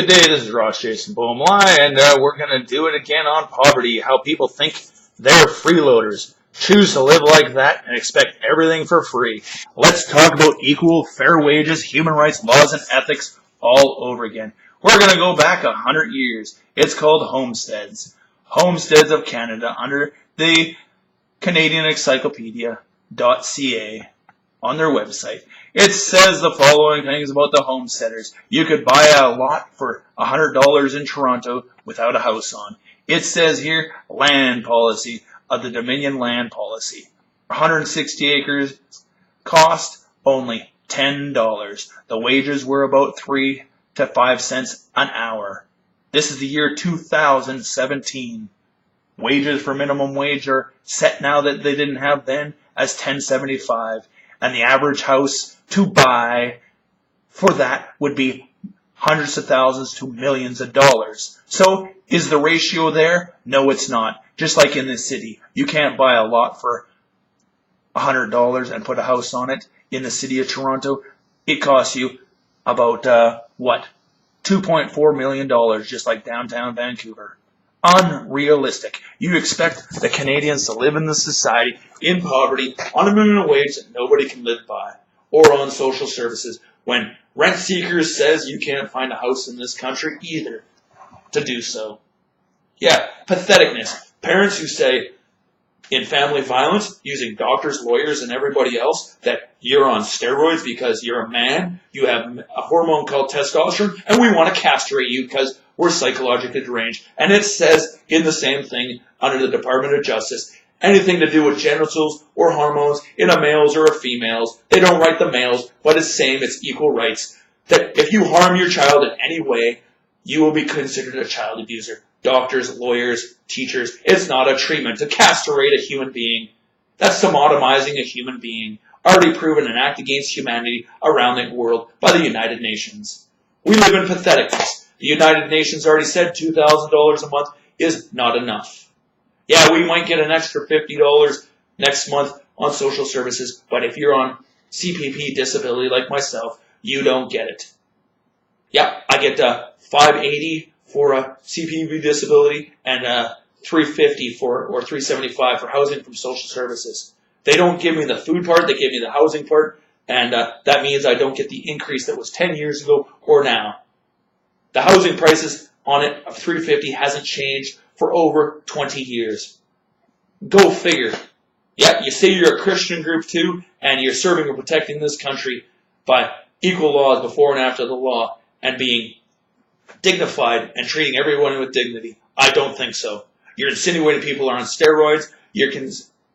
Good day, this is Ross Jason Boehmly, and we're going to do it again on poverty, how people think they're freeloaders, choose to live like that, and expect everything for free. Let's talk about equal, fair wages, human rights, laws, and ethics all over again. We're going to go back 100 years. It's called homesteads. Homesteads of Canada under the Canadian Encyclopedia.ca on their website. It says the following things about the homesteaders. You could buy a lot for $100 in Toronto without a house on. It says here, land policy of the Dominion land policy. 160 acres cost only $10. The wages were about 3 to 5 cents an hour. This is the year 2017. Wages for minimum wage are set now that they didn't have then as $10.75. And the average house to buy for that would be hundreds of thousands to millions of dollars. So is the ratio there? No, it's not. Just like in the city. You can't buy a lot for $100 and put a house on it. In the city of Toronto, it costs you about, $2.4 million, just like downtown Vancouver. Unrealistic. You expect the Canadians to live in this society in poverty on a minimum wage that nobody can live by, or on social services when Rent Seekers says you can't find a house in this country either to do so. Yeah, patheticness. Parents who say in family violence, using doctors, lawyers, and everybody else, that you're on steroids because you're a man, you have a hormone called testosterone, and we want to castrate you because we're psychologically deranged. And it says in the same thing under the Department of Justice, anything to do with genitals or hormones in a male's or a female's. They don't write the males, but it's same, it's equal rights. That if you harm your child in any way, you will be considered a child abuser. Doctors, lawyers, teachers, it's not a treatment to castrate a human being. That's sodomizing a human being. Already proven an act against humanity around the world by the United Nations. We live in patheticness. The United Nations already said $2,000 a month is not enough. Yeah, we might get an extra $50 next month on social services, but if you're on CPP disability like myself, you don't get it. Yeah, I get $580 for a CPP disability and $350 or $375 for housing from social services. They don't give me the food part, they give me the housing part, and that means I don't get the increase that was 10 years ago or now. The housing prices on it of $350 hasn't changed for over 20 years. Go figure. Yeah, you say you're a Christian group too, and you're serving and protecting this country by equal laws before and after the law and being dignified and treating everyone with dignity. I don't think so. You're insinuating people are on steroids. You're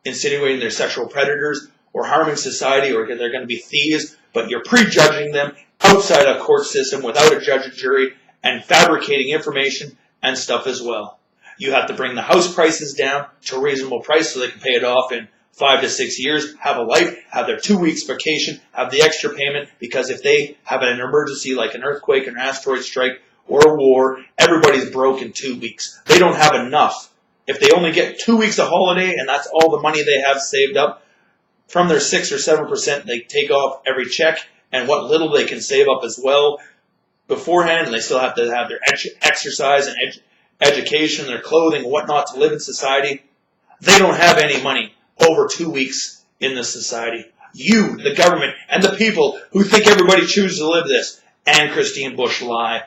insinuating they're sexual predators or harming society or they're going to be thieves, but you're prejudging them outside a court system without a judge and jury and fabricating information and stuff as well. You have to bring the house prices down to a reasonable price so they can pay it off in 5 to 6 years, have a life, have their 2 weeks vacation, have the extra payment, because if they have an emergency like an earthquake, an asteroid strike, or a war, everybody's broke in 2 weeks. They don't have enough. If they only get 2 weeks of holiday and that's all the money they have saved up, from their 6 or 7% they take off every check, and what little they can save up as well beforehand, and they still have to have their exercise and education, their clothing, whatnot to live in society. They don't have any money over 2 weeks in this society. You, the government, and the people who think everybody chooses to live this, and Christine Bush lie,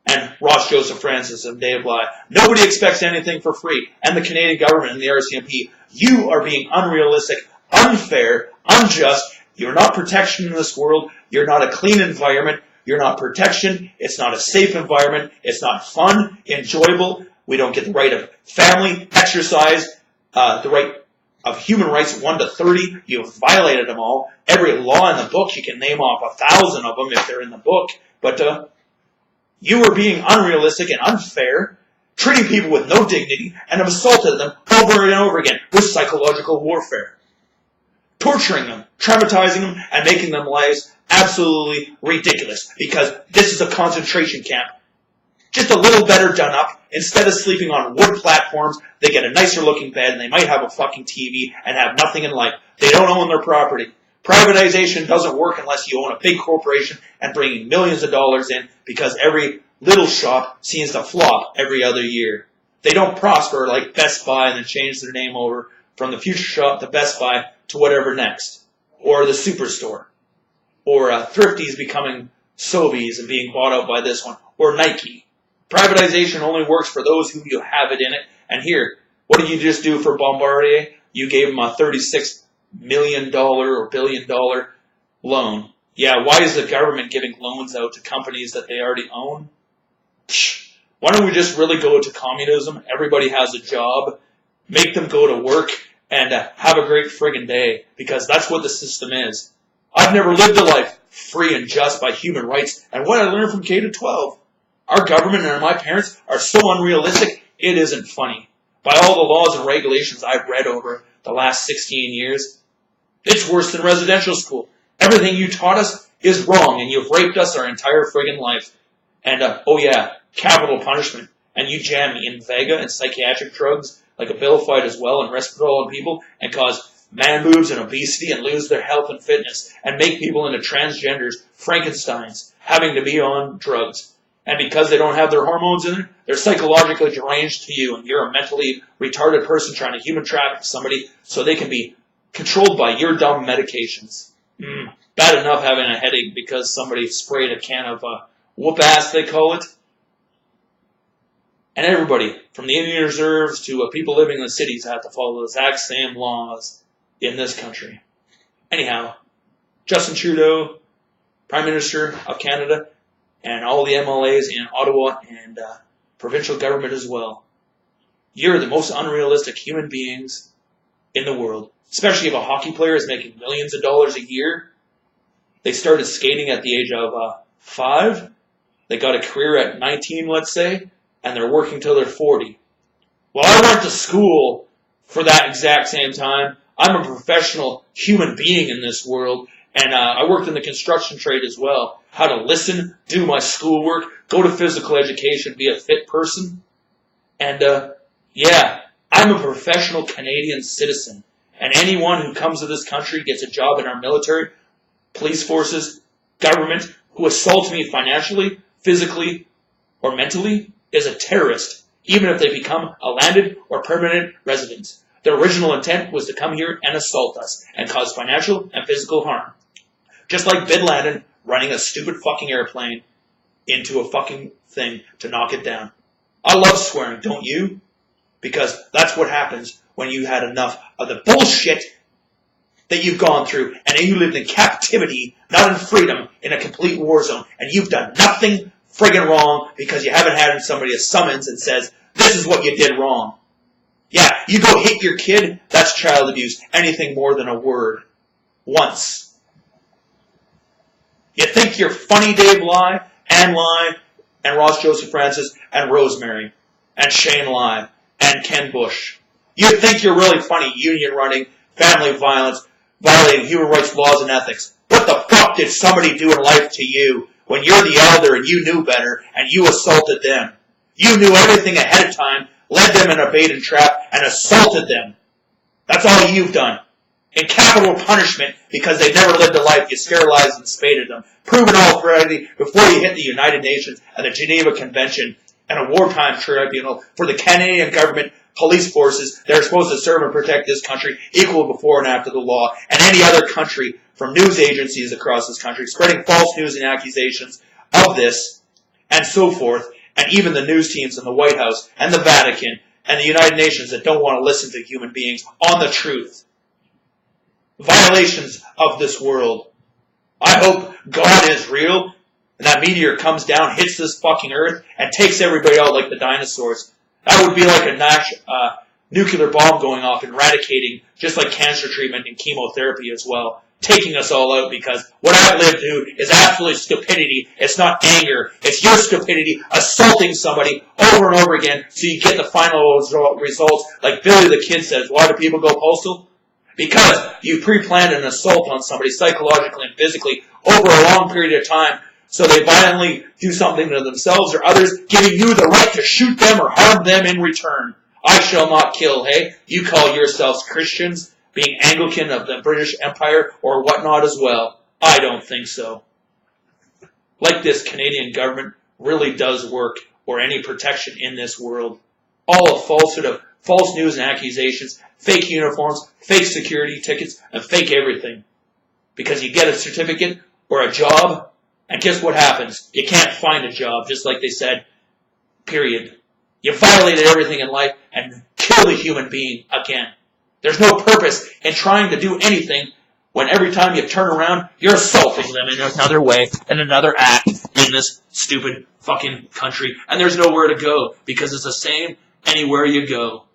and Ross Joseph Francis and Dave lie. Nobody expects anything for free, and the Canadian government and the RCMP, you are being unrealistic, unfair, unjust. You're not protection in this world. You're not a clean environment. You're not protection. It's not a safe environment. It's not fun, enjoyable. We don't get the right of family, exercise, the right of human rights 1 to 30. You've violated them all. Every law in the book, you can name off 1,000 of them if they're in the book. But you are being unrealistic and unfair, treating people with no dignity, and have assaulted them over and over again with psychological warfare. Torturing them, traumatizing them, and making them lives absolutely ridiculous, because this is a concentration camp. Just a little better done up. Instead of sleeping on wood platforms, they get a nicer looking bed and they might have a fucking TV and have nothing in life. They don't own their property. Privatization doesn't work unless you own a big corporation and bringing millions of dollars in, because every little shop seems to flop every other year. They don't prosper like Best Buy and then change their name over from the Future Shop to Best Buy to whatever next. Or the Superstore. Or Thrifty's becoming Sobeys and being bought out by this one. Or Nike. Privatization only works for those who you have it in it. And here, what did you just do for Bombardier? You gave them a $36 million or $billion loan. Yeah, why is the government giving loans out to companies that they already own? Psh, why don't we just really go to communism? Everybody has a job. Make them go to work and have a great friggin' day, because that's what the system is. I've never lived a life free and just by human rights, and what I learned from K to 12. Our government and my parents are so unrealistic, it isn't funny. By all the laws and regulations I've read over the last 16 years, it's worse than residential school. Everything you taught us is wrong, and you've raped us our entire friggin' life. And, oh yeah, capital punishment. And you jam in Vega and psychiatric drugs like Abilify as well and Resveratrol on people and cause man boobs and obesity and lose their health and fitness and make people into transgenders, Frankensteins, having to be on drugs. And because they don't have their hormones in it, they're psychologically deranged to you, and you're a mentally retarded person trying to human traffic somebody so they can be controlled by your dumb medications. Bad enough having a headache because somebody sprayed a can of whoop-ass, they call it. And everybody, from the Indian reserves to people living in the cities, have to follow the exact same laws in this country. Anyhow, Justin Trudeau, Prime Minister of Canada, and all the MLAs in Ottawa and provincial government as well. You're the most unrealistic human beings in the world, especially if a hockey player is making millions of dollars a year. They started skating at the age of 5. They got a career at 19, let's say, and they're working till they're 40. Well, I went to school for that exact same time. I'm a professional human being in this world, and I worked in the construction trade as well. How to listen, do my schoolwork, go to physical education, be a fit person. And, yeah, I'm a professional Canadian citizen. And anyone who comes to this country, gets a job in our military, police forces, government, who assaults me financially, physically, or mentally, is a terrorist, even if they become a landed or permanent resident. Their original intent was to come here and assault us and cause financial and physical harm. Just like Bin Laden running a stupid fucking airplane into a fucking thing to knock it down. I love swearing, don't you? Because that's what happens when you had enough of the bullshit that you've gone through, and you lived in captivity, not in freedom, in a complete war zone, and you've done nothing friggin' wrong because you haven't had somebody a summons and says, this is what you did wrong. Yeah, you go hit your kid, that's child abuse. Anything more than a word. Once. You think you're funny, Dave Lai, Ann Lai, and Ross Joseph Francis, and Rosemary, and Shane Lai, and Ken Bush. You think you're really funny, union running, family violence, violating human rights laws and ethics. What the fuck did somebody do in life to you when you're the elder and you knew better and you assaulted them? You knew everything ahead of time, led them in a bait and trap, and assaulted them. That's all you've done. In capital punishment, because they never lived a life, you sterilized and spaded them. Proven already before you hit the United Nations and the Geneva Convention and a wartime tribunal for the Canadian Government police forces that are supposed to serve and protect this country equal before and after the law, and any other country from news agencies across this country spreading false news and accusations of this and so forth, and even the news teams in the White House and the Vatican and the United Nations that don't want to listen to human beings on the truth. Violations of this world. I hope God is real and that meteor comes down, hits this fucking earth, and takes everybody out like the dinosaurs. That would be like a nuclear bomb going off, eradicating, just like cancer treatment and chemotherapy as well. Taking us all out, because what I've lived through is absolute stupidity. It's not anger. It's your stupidity assaulting somebody over and over again so you get the final results. Like Billy the Kid says, why do people go postal? Because you pre-planned an assault on somebody psychologically and physically over a long period of time, so they violently do something to themselves or others, giving you the right to shoot them or harm them in return. I shall not kill, hey? You call yourselves Christians? being Anglican of the British Empire or whatnot as well? I don't think so. Like this Canadian government really does work, or any protection in this world. All a falsehood of false news and accusations, fake uniforms, fake security tickets, and fake everything. Because you get a certificate or a job, and guess what happens? You can't find a job, just like they said, period. You violated everything in life and kill the human being again. There's no purpose in trying to do anything when every time you turn around, you're assaulting them in another way, in another act in this stupid fucking country. And there's nowhere to go because it's the same anywhere you go.